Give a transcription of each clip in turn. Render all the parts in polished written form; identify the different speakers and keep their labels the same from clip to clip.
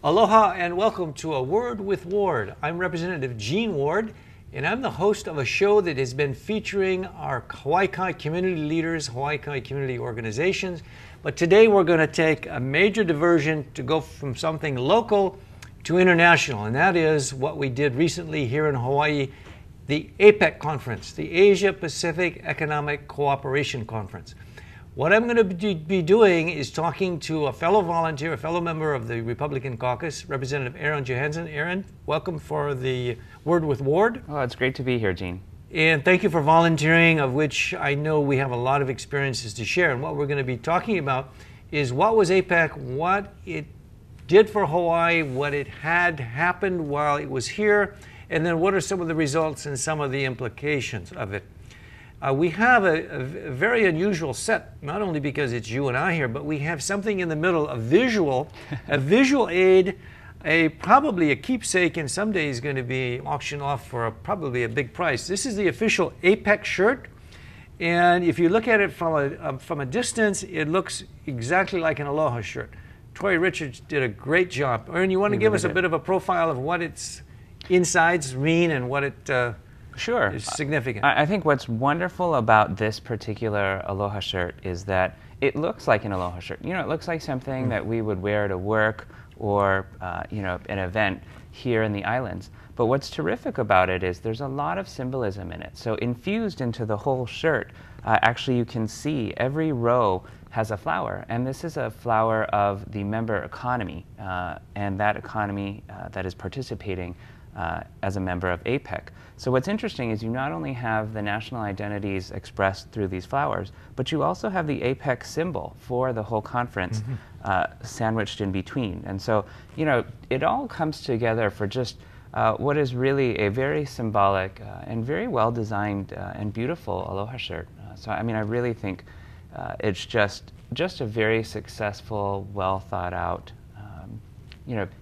Speaker 1: Aloha and welcome to A Word with Ward. I'm Representative Gene Ward, and I'm the host of a show that has been featuring our Hawaii Kai community leaders, Hawaii Kai community organizations. But today we're going to take a major diversion to go from something local to international, and that is what we did recently here in Hawaii, the APEC conference, the Asia Pacific Economic Cooperation Conference. What I'm going to be doing is talking to a fellow volunteer, a fellow member of the Republican caucus, Representative Ling Johanson. Aaron, welcome for the Word with Ward.
Speaker 2: Oh, it's great to be here, Gene.
Speaker 1: And thank you for volunteering, of which I know we have a lot of experiences to share. And what we're going to be talking about is what was APEC, what it did for Hawaii, what it had happened while it was here, and then what are some of the results and some of the implications of it. We have a very unusual set, not only because it's you and I here, but we have something in the middle, a visual aid, probably a keepsake, and someday is going to be auctioned off for probably a big price. This is the official APEC shirt, and if you look at it from a distance, it looks exactly like an Aloha shirt. Troy Richards did a great job. Aaron, you want to give us a bit of a profile of what its insides mean and what it
Speaker 2: Sure.
Speaker 1: is significant?
Speaker 2: I think what's wonderful about this particular Aloha shirt is that it looks like an Aloha shirt. You know, it looks like something that we would wear to work or, an event here in the islands. But what's terrific about it is there's a lot of symbolism in it. So infused into the whole shirt, actually you can see every row has a flower. And this is a flower of the member economy, and that economy that is participating as a member of APEC. So what's interesting is you not only have the national identities expressed through these flowers, but you also have the APEC symbol for the whole conference sandwiched in between. And so, you know, it all comes together for just what is really a very symbolic and very well-designed and beautiful Aloha shirt. So, I mean, I really think it's just a very successful, well-thought-out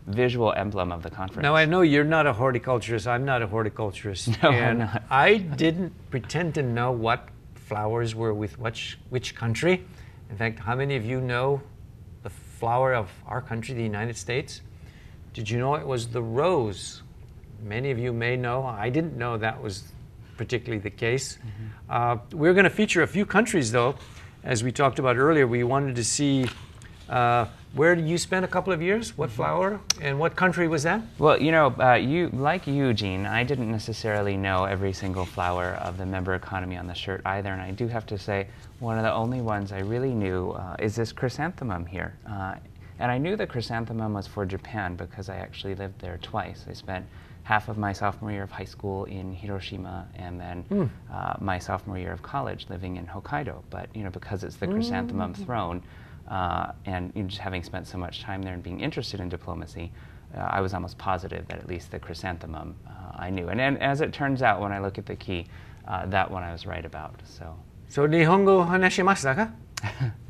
Speaker 2: visual emblem of the conference.
Speaker 1: Now, I know you're not a horticulturist. I'm not a horticulturist.
Speaker 2: No,
Speaker 1: and
Speaker 2: I'm not.
Speaker 1: I didn't pretend to know what flowers were with which country. In fact, how many of you know the flower of our country, the United States? Did you know it was the rose? Many of you may know. I didn't know that was particularly the case. We're going to feature a few countries, though. As we talked about earlier, we wanted to see where did you spend a couple of years? What flower? And what country was that?
Speaker 2: Well, you know, like you, Gene, I didn't necessarily know every single flower of the member economy on the shirt either. And I do have to say, one of the only ones I really knew is this chrysanthemum here. And I knew the chrysanthemum was for Japan because I actually lived there twice. I spent half of my sophomore year of high school in Hiroshima and then my sophomore year of college living in Hokkaido. But, you know, because it's the chrysanthemum throne, and just having spent so much time there and being interested in diplomacy, I was almost positive that at least the chrysanthemum I knew. And as it turns out, when I look at the key, that one I was right about. So
Speaker 1: Nihongo hanashimashita ka?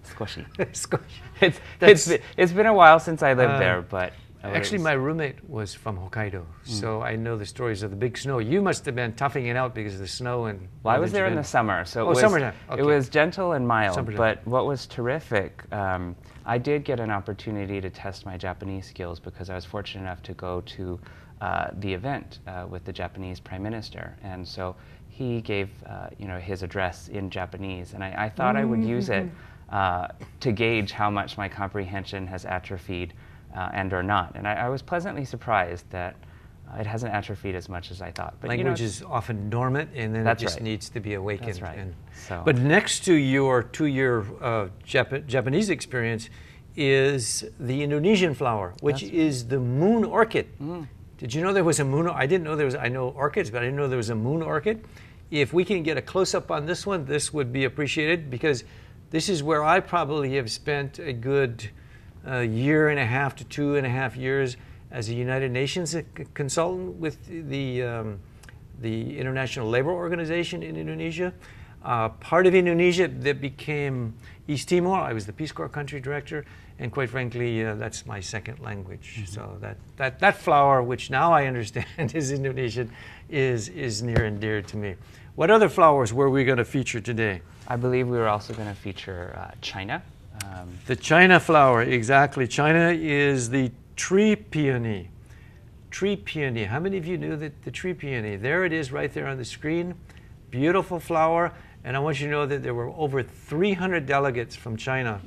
Speaker 2: Skoshi.
Speaker 1: Skoshi.
Speaker 2: It's been a while since I lived there, but
Speaker 1: actually, my roommate was from Hokkaido, so I know the stories of the big snow. You must have been toughing it out because of the snow and.
Speaker 2: Well, I was there in the summer, so
Speaker 1: summertime. Okay.
Speaker 2: It was gentle and mild.
Speaker 1: Summertime.
Speaker 2: But what was terrific, I did get an opportunity to test my Japanese skills because I was fortunate enough to go to the event with the Japanese Prime Minister, and so he gave his address in Japanese, and I thought I would use it to gauge how much my comprehension has atrophied. And or not. And I was pleasantly surprised that it hasn't atrophied as much as I thought. But
Speaker 1: language is often dormant, and then it just needs to be awakened.
Speaker 2: That's right.
Speaker 1: But next to your two-year Japanese experience is the Indonesian flower, which is the moon orchid. Did you know there was a moon? I didn't know there was. I know orchids, but I didn't know there was a moon orchid. If we can get a close-up on this one, this would be appreciated because this is where I probably have spent a good year and a half to 2.5 years as a United Nations consultant with the International Labor Organization in Indonesia. Part of Indonesia that became East Timor. I was the Peace Corps country director, and quite frankly, that's my second language. So that flower, which now I understand is Indonesian, is near and dear to me. What other flowers were we going to feature today?
Speaker 2: I believe we were also going to feature China.
Speaker 1: The China flower, exactly. China is the tree peony. Tree peony. How many of you knew that the tree peony? There it is right there on the screen. Beautiful flower. And I want you to know that there were over 300 delegates from China.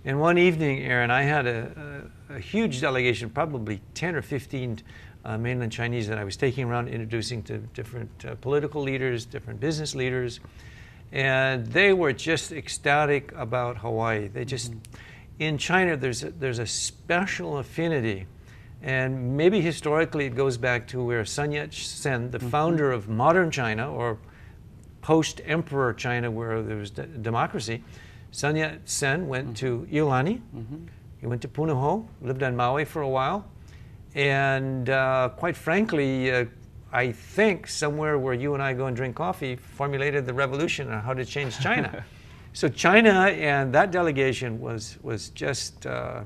Speaker 1: And one evening, Aaron, I had a huge delegation, probably 10 or 15 mainland Chinese that I was taking around introducing to different political leaders, different business leaders. And they were just ecstatic about Hawaii. They just, in China, there's a special affinity. And maybe historically it goes back to where Sun Yat-sen, the founder of modern China, or post-emperor China where there was democracy, Sun Yat-sen went to Iolani, he went to Punahou, lived on Maui for a while, and quite frankly, I think somewhere where you and I go and drink coffee, formulated the revolution on how to change China. So China and that delegation was just an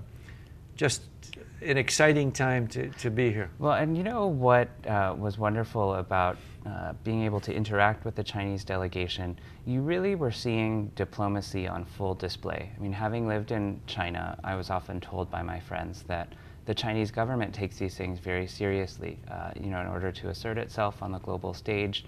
Speaker 1: exciting time to be here.
Speaker 2: Well, and you know what was wonderful about being able to interact with the Chinese delegation, you really were seeing diplomacy on full display. I mean, having lived in China, I was often told by my friends that the Chinese government takes these things very seriously. You know, in order to assert itself on the global stage,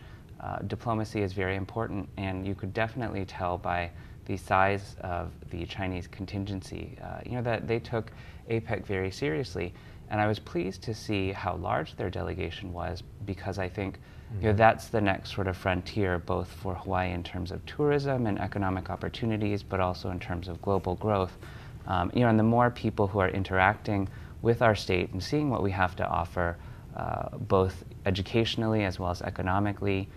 Speaker 2: diplomacy is very important, and you could definitely tell by the size of the Chinese contingency, you know, that they took APEC very seriously. And I was pleased to see how large their delegation was, because I think you know, that's the next sort of frontier, both for Hawaii in terms of tourism and economic opportunities, but also in terms of global growth. You know, and the more people who are interacting with our state and seeing what we have to offer, both educationally as well as economically,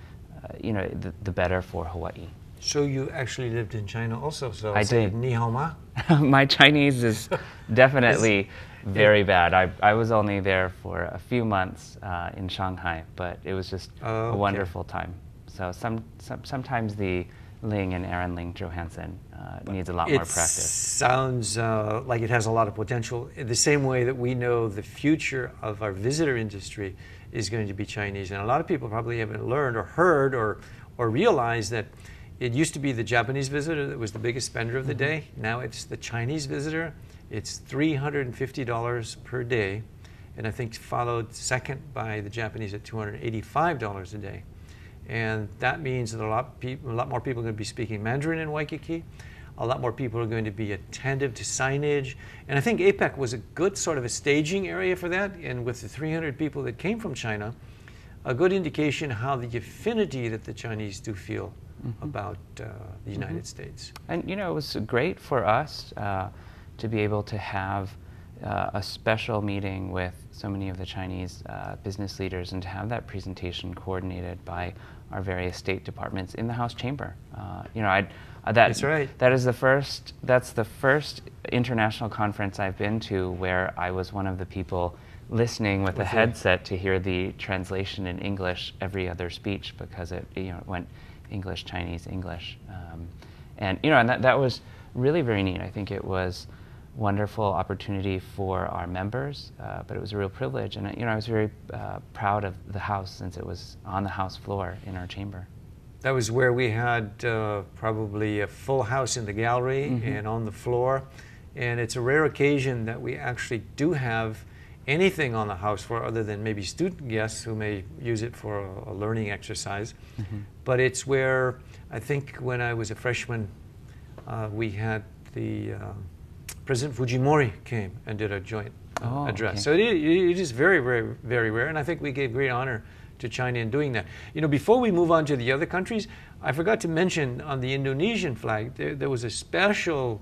Speaker 2: you know, the better for Hawaii.
Speaker 1: So you actually lived in China also, so
Speaker 2: I did.
Speaker 1: Ni hao ma?
Speaker 2: My Chinese is definitely very bad. I was only there for a few months in Shanghai, but it was just a wonderful time. So sometimes the Ling and Ling Johanson needs a lot more practice.
Speaker 1: It sounds like it has a lot of potential. In the same way that we know the future of our visitor industry is going to be Chinese. And a lot of people probably haven't learned or heard or realized that it used to be the Japanese visitor that was the biggest spender of the day. Now it's the Chinese visitor. It's $350 per day, and I think followed second by the Japanese at $285 a day. And that means that a lot more people are going to be speaking Mandarin in Waikiki. A lot more people are going to be attentive to signage. And I think APEC was a good sort of a staging area for that. And with the 300 people that came from China, a good indication how the affinity that the Chinese do feel about the United States.
Speaker 2: And you know, it was great for us to be able to have a special meeting with so many of the Chinese business leaders, and to have that presentation coordinated by our various state departments in the House chamber. You know,
Speaker 1: that's right.
Speaker 2: That's the first international conference I've been to where I was one of the people listening with a headset to hear the translation in English every other speech, because it, you know, it went English, Chinese, English, and you know, and that was really very neat. I think it was wonderful opportunity for our members, but it was a real privilege, and you know, I was very proud of the House, since it was on the House floor in our chamber.
Speaker 1: That was where we had probably a full house in the gallery and on the floor, and it's a rare occasion that we actually do have anything on the House floor other than maybe student guests who may use it for a learning exercise. But it's where, I think when I was a freshman, we had the President Fujimori came and did a joint address. So it is very, very, very rare, and I think we gave great honor to China in doing that. You know, before we move on to the other countries, I forgot to mention on the Indonesian flag, there was a special,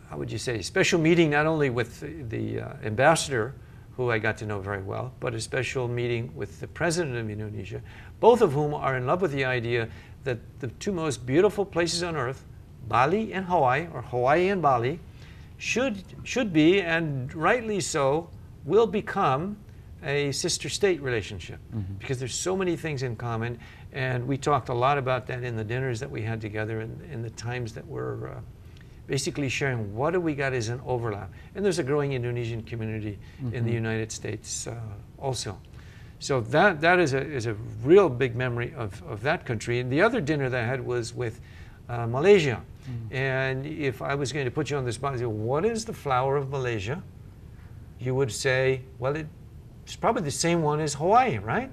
Speaker 1: how would you say, special meeting not only with the ambassador, who I got to know very well, but a special meeting with the president of Indonesia, both of whom are in love with the idea that the two most beautiful places on earth, Bali and Hawaii, or Hawaii and Bali, should be, and rightly so, will become a sister state relationship, because there's so many things in common, and we talked a lot about that in the dinners that we had together and in the times that we're basically sharing what do we got as an overlap. And there's a growing Indonesian community in the United States also. So that is a real big memory of that country. And the other dinner that I had was with Malaysia. And if I was going to put you on the spot and say, what is the flower of Malaysia? you would say, well, it's probably the same one as Hawaii, right?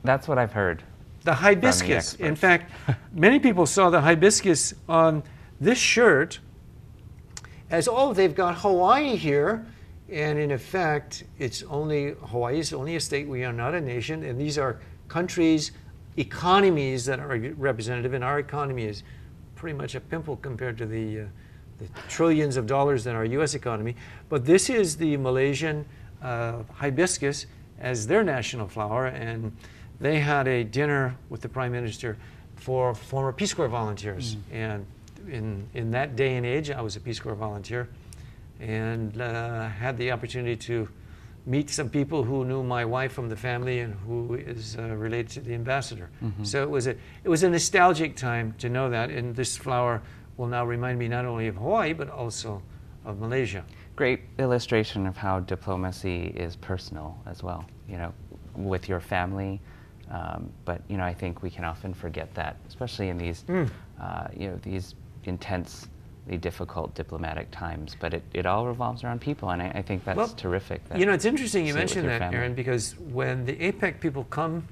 Speaker 2: That's what I've heard.
Speaker 1: The hibiscus. In fact, many people saw the hibiscus on this shirt as, oh, they've got Hawaii here. And in effect, Hawaii is only a state. We are not a nation. And these are countries, economies that are representative. And our economy is pretty much a pimple compared to the trillions of dollars in our U.S. economy. But this is the Malaysian hibiscus as their national flower. And they had a dinner with the Prime Minister for former Peace Corps volunteers. And in that day and age, I was a Peace Corps volunteer and had the opportunity to meet some people who knew my wife from the family and who is related to the ambassador. So it was a nostalgic time to know that, and this flower will now remind me not only of Hawaii but also of Malaysia.
Speaker 2: Great illustration of how diplomacy is personal as well, you know, with your family. But you know, I think we can often forget that, especially in these, you know, these intensely difficult diplomatic times. But it all revolves around people, and I think that's terrific. That
Speaker 1: you know, it's interesting you mentioned that,
Speaker 2: family.
Speaker 1: Aaron, because when the APEC people come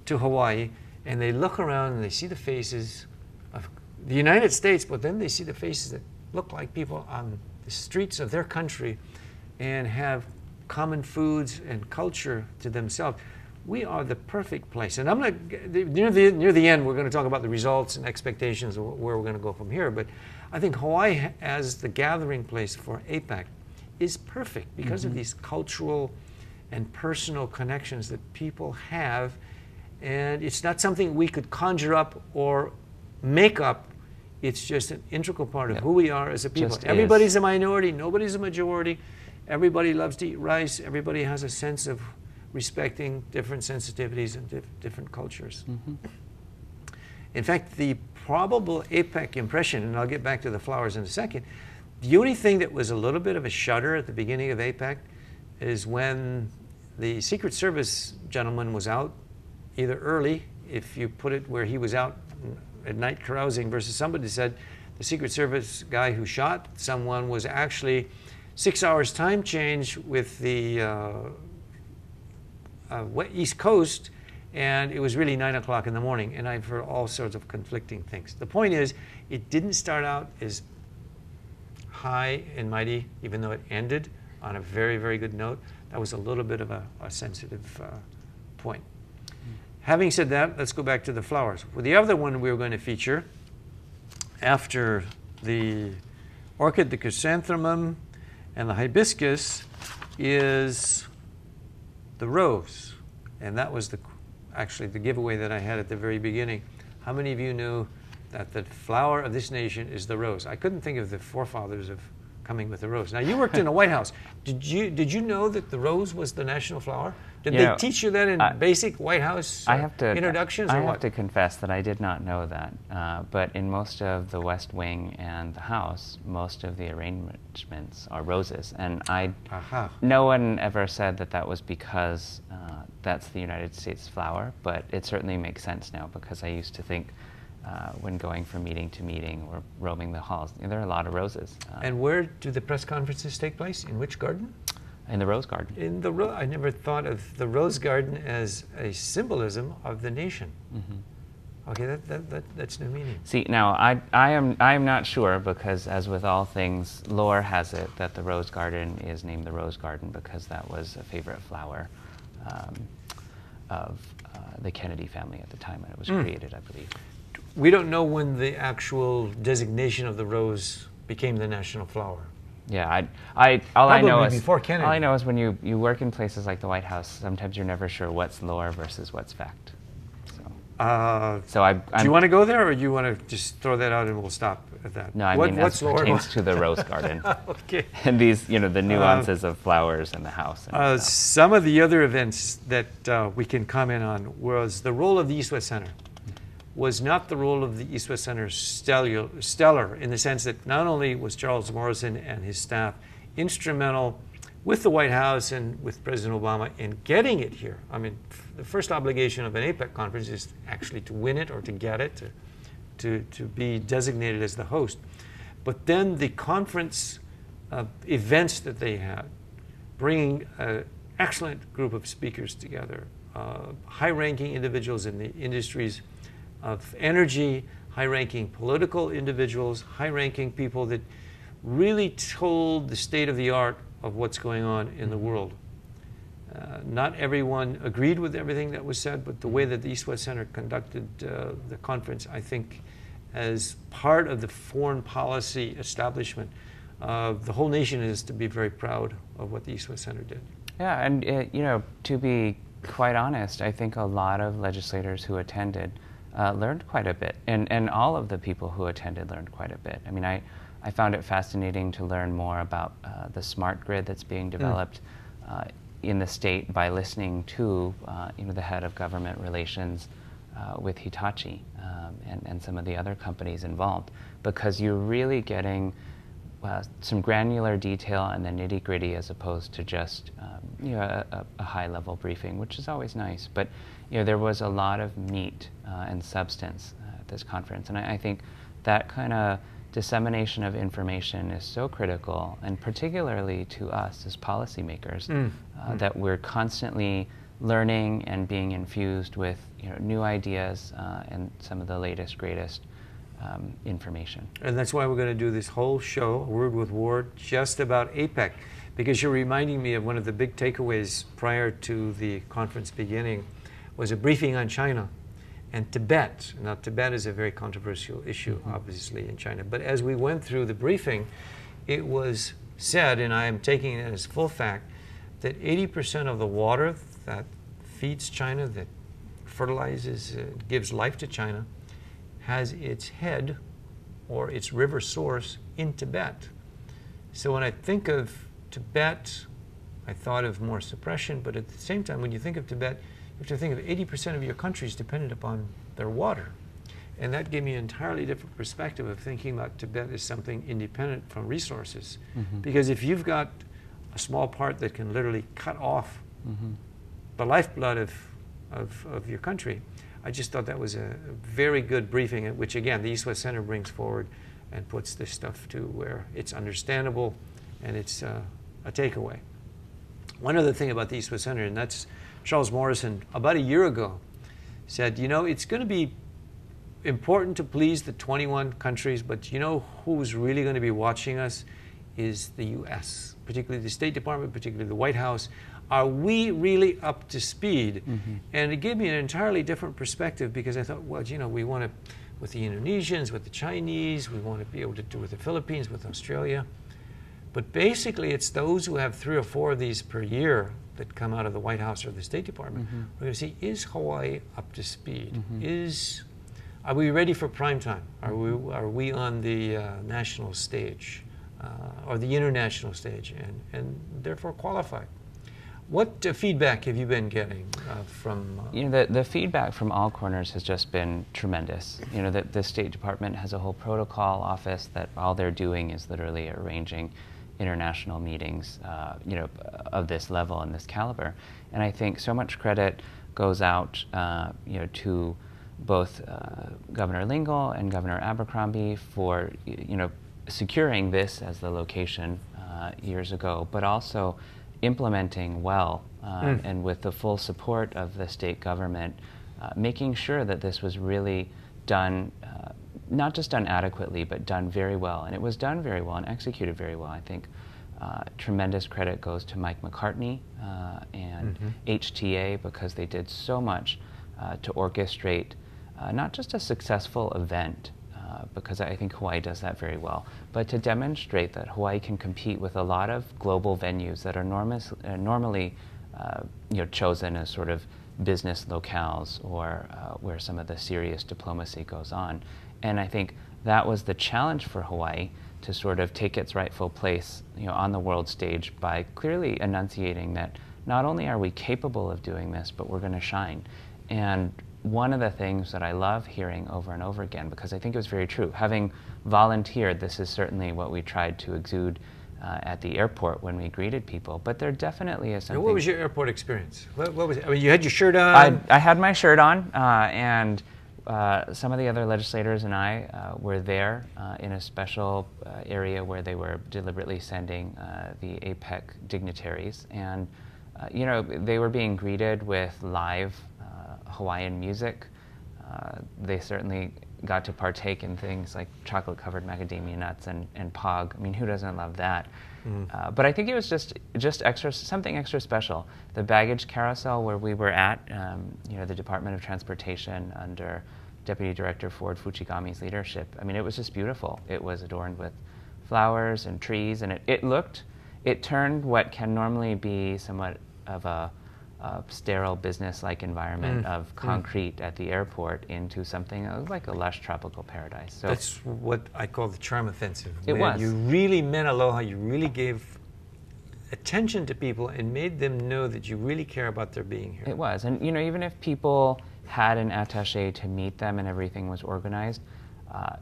Speaker 1: to Hawaii and they look around and they see the faces of the United States, but then they see the faces that look like people on the streets of their country and have common foods and culture to themselves. We are the perfect place. And I'm going to, near the end, we're going to talk about the results and expectations of where we're going to go from here. But I think Hawaii as the gathering place for APEC is perfect because of these cultural and personal connections that people have. And it's not something we could conjure up or make up. It's just an integral part of who we are as a people. Everybody's a minority. Nobody's a majority. Everybody loves to eat rice. Everybody has a sense of respecting different sensitivities and different cultures. In fact, the probable APEC impression, and I'll get back to the flowers in a second, the only thing that was a little bit of a shudder at the beginning of APEC is when the Secret Service gentleman was out, either early, if you put it where he was out at night carousing, versus somebody said the Secret Service guy who shot someone was actually 6 hours time change with the East Coast, and it was really 9 o'clock in the morning, and I've heard all sorts of conflicting things. The point is, it didn't start out as high and mighty, even though it ended on a very, very good note. That was a little bit of a sensitive point. Having said that, let's go back to the flowers. Well, the other one we were going to feature after the orchid, the chrysanthemum, and the hibiscus is the rose. And that was actually the giveaway that I had at the very beginning. How many of you knew that the flower of this nation is the rose? I couldn't think of the forefathers of coming with the rose. Now, you worked in a White House. Did you know that the rose was the national flower? Did they teach you that in basic White House introductions?
Speaker 2: I have to confess that I did not know that. But in most of the West Wing and the House, most of the arrangements are roses. And no one ever said that that was because that's the United States flower, but it certainly makes sense now, because I used to think when going from meeting to meeting or roaming the halls, there are a lot of roses.
Speaker 1: And where do the press conferences take place? In which garden?
Speaker 2: In the Rose Garden.
Speaker 1: In the I never thought of the Rose Garden as a symbolism of the nation. Okay, that's new meaning.
Speaker 2: See, now I am not sure, because as with all things, lore has it that the Rose Garden is named the Rose Garden because that was a favorite flower of the Kennedy family at the time when it was created, I believe.
Speaker 1: We don't know when the actual designation of the rose became the national flower.
Speaker 2: Yeah, all I know is
Speaker 1: before Kennedy.
Speaker 2: All I know is when you work in places like the White House, sometimes you're never sure what's lore versus what's fact. So do
Speaker 1: you want to go there, or do you want to just throw that out and we'll stop at that?
Speaker 2: No, I mean as pertains to the Rose Garden.
Speaker 1: Okay.
Speaker 2: And these, the nuances of flowers in the house. And
Speaker 1: some of the other events that we can comment on was the role of the East-West Center. Was not the role of the East-West Center stellar in the sense that not only was Charles Morrison and his staff instrumental with the White House and with President Obama in getting it here. I mean, the first obligation of an APEC conference is actually to win it or to get it, to be designated as the host. But then the conference events that they had, bringing an excellent group of speakers together, high-ranking individuals in the industries of energy, high-ranking political individuals, high-ranking people that really told the state of the art of what's going on in the world. Not everyone agreed with everything that was said, but the way that the East-West Center conducted the conference, I think, as part of the foreign policy establishment, the whole nation is to be very proud of what the East-West Center did.
Speaker 2: Yeah, and you know, to be quite honest, I think a lot of legislators who attended learned quite a bit, and all of the people who attended learned quite a bit. I mean, I found it fascinating to learn more about the smart grid that's being developed in the state by listening to you know, the head of government relations with Hitachi and some of the other companies involved, because you're really getting some granular detail and the nitty-gritty as opposed to just you know, a high-level briefing, which is always nice. But you know, there was a lot of meat and substance at this conference, and I think that kind of dissemination of information is so critical, and particularly to us as policymakers, that we're constantly learning and being infused with, you know, new ideas and some of the latest, greatest information.
Speaker 1: And that's why we're going to do this whole show, Word with Ward, just about APEC, because you're reminding me of one of the big takeaways prior to the conference beginning was a briefing on China and Tibet. Now, Tibet is a very controversial issue, obviously, in China. But as we went through the briefing, it was said, and I am taking it as full fact, that 80% of the water that feeds China, that fertilizes, gives life to China, has its head or its river source in Tibet. So when I think of Tibet, I thought of more suppression, but at the same time, when you think of Tibet, you have to think of 80% of your country is dependent upon their water. And that gave me an entirely different perspective of thinking about Tibet as something independent from resources. Because if you've got a small part that can literally cut off the lifeblood of your country, I just thought that was a very good briefing, which again, the East-West Center brings forward and puts this stuff to where it's understandable and it's a takeaway. One other thing about the East-West Center, and that's Charles Morrison, about a year ago, said, you know, it's going to be important to please the 21 countries, but you know who's really going to be watching us is the U.S., particularly the State Department, particularly the White House. Are we really up to speed? And it gave me an entirely different perspective, because I thought, well, you know, we want to, with the Indonesians, with the Chinese, we want to be able to do with the Philippines, with Australia. But basically, it's those who have 3 or 4 of these per year that come out of the White House or the State Department. We're going to see, is Hawaii up to speed? Are we ready for prime time? Are we on the national stage or the international stage, and therefore qualified? What feedback have you been getting from?
Speaker 2: You know, the feedback from all corners has just been tremendous. You know, the State Department has a whole protocol office that all they're doing is literally arranging international meetings, you know, of this level and this caliber. And I think so much credit goes out, you know, to both Governor Lingle and Governor Abercrombie for, you know, securing this as the location years ago, but also implementing well and with the full support of the state government, making sure that this was really done, not just done adequately, but done very well. And it was done very well and executed very well. I think tremendous credit goes to Mike McCartney and HTA, because they did so much to orchestrate not just a successful event, because I think Hawaii does that very well, but to demonstrate that Hawaii can compete with a lot of global venues that are normally you know, chosen as sort of business locales or where some of the serious diplomacy goes on. And I think that was the challenge for Hawaii, to sort of take its rightful place, you know, on the world stage by clearly enunciating that not only are we capable of doing this, but we're going to shine. And one of the things that I love hearing over and over again, because I think it was very true, having volunteered, this is certainly what we tried to exude at the airport when we greeted people, but there definitely is something.
Speaker 1: What was your airport experience? What was it? I mean, you had your shirt on?
Speaker 2: I had my shirt on, and some of the other legislators and I were there in a special area where they were deliberately sending the APEC dignitaries, and you know, they were being greeted with live Hawaiian music. They certainly got to partake in things like chocolate-covered macadamia nuts and pog. I mean, who doesn't love that? But I think it was just extra, something extra special. The baggage carousel where we were at, you know, the Department of Transportation under Deputy Director Ford Fuchigami's leadership. I mean, it was just beautiful. It was adorned with flowers and trees, and it turned what can normally be somewhat of a sterile business-like environment of concrete at the airport into something like a lush tropical paradise. So
Speaker 1: that's what I call the charm offensive.
Speaker 2: It was.
Speaker 1: You really meant aloha. You really gave attention to people and made them know that you really care about their being here.
Speaker 2: It was, and you know, even if people had an attaché to meet them and everything was organized,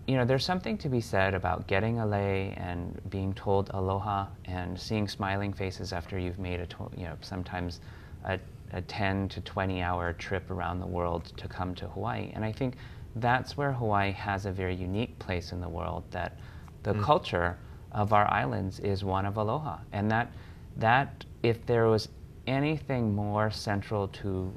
Speaker 2: you know, there's something to be said about getting a lei and being told aloha and seeing smiling faces after you've made you know, sometimes a 10 to 20 hour trip around the world to come to Hawaii. And I think that's where Hawaii has a very unique place in the world, that the culture of our islands is one of aloha. And that if there was anything more central to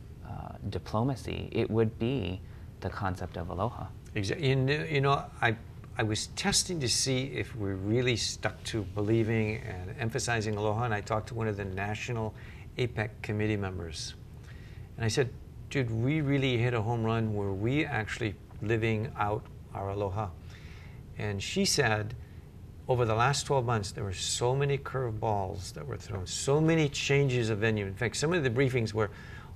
Speaker 2: diplomacy, it would be the concept of aloha.
Speaker 1: Exactly. You know, I was testing to see if we're really stuck to believing and emphasizing aloha, and I talked to one of the national APEC committee members. And I said, dude, we really hit a home run where we actually living out our aloha. And she said, over the last 12 months, there were so many curveballs that were thrown, so many changes of venue. In fact, some of the briefings were,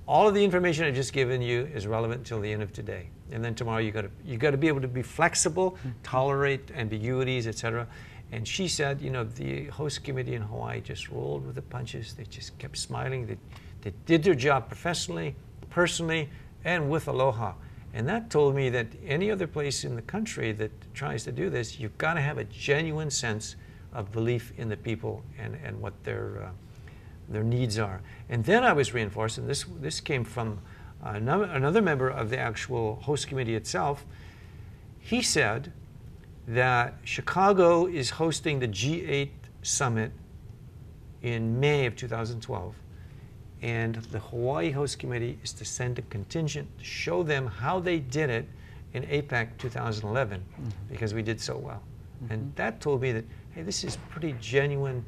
Speaker 1: all of the information I've just given you is relevant until the end of today. And then tomorrow you got to be able to be flexible, tolerate ambiguities, etc. And she said, you know, the host committee in Hawaii just rolled with the punches. They just kept smiling. They did their job professionally, personally, and with aloha. And that told me that any other place in the country that tries to do this, you've got to have a genuine sense of belief in the people and what their needs are. And then I was reinforced, and this came from another member of the actual host committee itself. He said that Chicago is hosting the G8 summit in May of 2012, and the Hawaii host committee is to send a contingent to show them how they did it in APEC 2011, because we did so well. And that told me that, hey, this is pretty genuine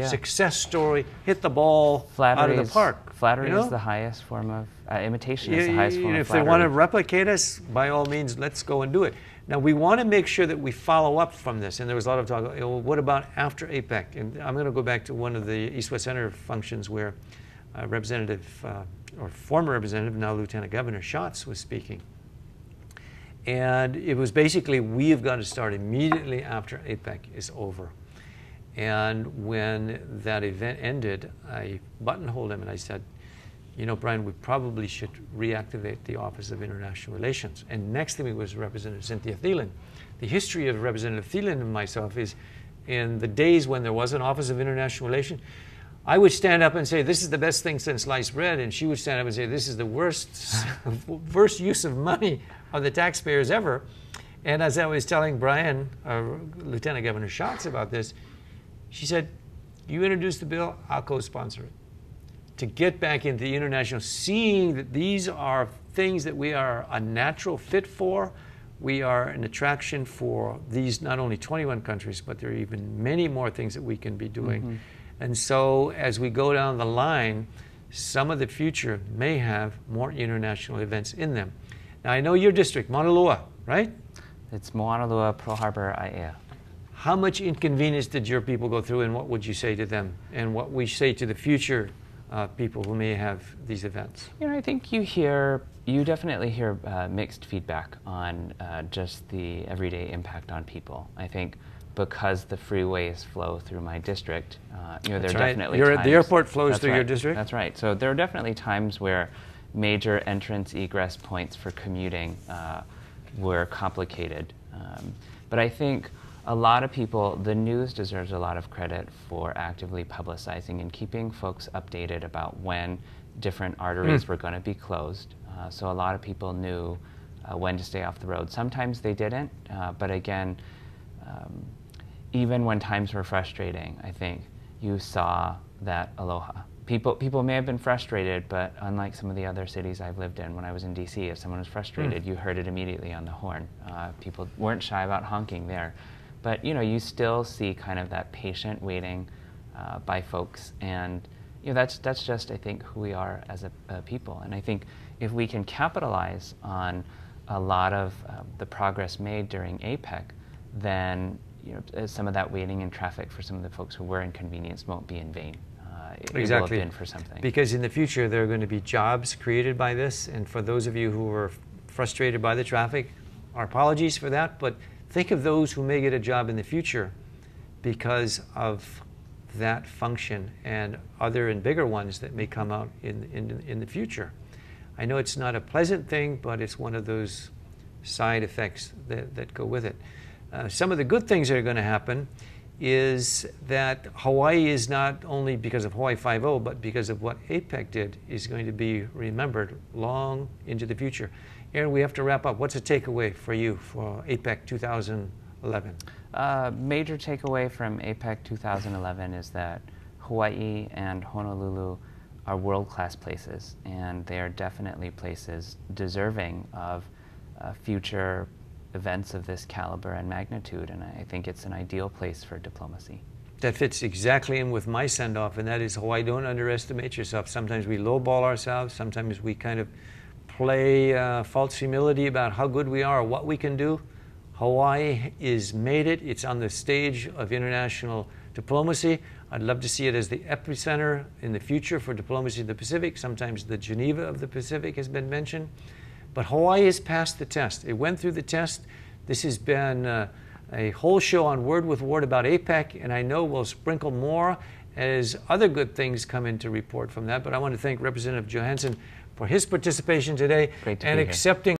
Speaker 1: success story, hit the ball out of the park.
Speaker 2: Flattery
Speaker 1: you know?
Speaker 2: is the highest form of imitation. Is the highest form of
Speaker 1: if
Speaker 2: flattery.
Speaker 1: they want to replicate us, by all means, let's go and do it. Now, we want to make sure that we follow up from this. And there was a lot of talk, well, what about after APEC? And I'm going to go back to one of the East-West Center functions where Representative, or former Representative, now Lieutenant Governor Schatz was speaking. And it was basically, we have got to start immediately after APEC is over. And when that event ended, I buttonholed him and I said, you know, Brian, we probably should reactivate the Office of International Relations. And next to me was Representative Cynthia Thielen. The history of Representative Thielen and myself is, in the days when there was an Office of International Relations, I would stand up and say, this is the best thing since sliced bread, and she would stand up and say, this is the worst use of money of the taxpayers ever. And as I was telling Brian, Lieutenant Governor Schatz, about this, she said, you introduce the bill, I'll co-sponsor it. To get back into the international, seeing that these are things that we are a natural fit for. We are an attraction for these not only 21 countries, but there are even many more things that we can be doing. And so as we go down the line, some of the future may have more international events in them. Now, I know your district, Mauna Loa, right?
Speaker 2: It's Mauna Loa, Pearl Harbor, Aiea.
Speaker 1: How much inconvenience did your people go through, and what would you say to them? And what we say to the future people who may have these events?
Speaker 2: You know, I think you definitely hear mixed feedback on just the everyday impact on people. I think because the freeways flow through my district, you know, there are definitely times...
Speaker 1: The airport flows through your district?
Speaker 2: That's right. So there are definitely times where major entrance egress points for commuting were complicated. But I think a lot of people, the news deserves a lot of credit for actively publicizing and keeping folks updated about when different arteries were going to be closed. So a lot of people knew when to stay off the road. Sometimes they didn't, but again, even when times were frustrating, I think you saw that aloha. People may have been frustrated, but unlike some of the other cities I've lived in, when I was in DC, if someone was frustrated, you heard it immediately on the horn. People weren't shy about honking there. But you still see kind of that patient waiting by folks, and that's just, I think, who we are as a people. And I think if we can capitalize on a lot of the progress made during APEC, then some of that waiting in traffic for some of the folks who were inconvenienced won't be in vain. It will have been for something.
Speaker 1: Because in the future there are going to be jobs created by this, and for those of you who were frustrated by the traffic, our apologies for that, but think of those who may get a job in the future because of that function and other and bigger ones that may come out in the future. I know it's not a pleasant thing, but it's one of those side effects that go with it. Some of the good things that are going to happen is that Hawaii is not only because of Hawaii 5.0, but because of what APEC did, is going to be remembered long into the future. Aaron, we have to wrap up. What's a takeaway for you for APEC 2011?
Speaker 2: Major takeaway from APEC 2011 is that Hawaii and Honolulu are world-class places, and they are definitely places deserving of future events of this caliber and magnitude, and I think it's an ideal place for diplomacy.
Speaker 1: That fits exactly in with my send-off, and that is, Hawaii, don't underestimate yourself. Sometimes we lowball ourselves, sometimes we kind of play false humility about how good we are or what we can do. Hawaii is made it. It's on the stage of international diplomacy. I'd love to see it as the epicenter in the future for diplomacy of the Pacific. Sometimes the Geneva of the Pacific has been mentioned. But Hawaii has passed the test. It went through the test. This has been a whole show on Word with Ward about APEC, and I know we'll sprinkle more as other good things come into report from that. But I want to thank Representative Johanson for his participation today and accepting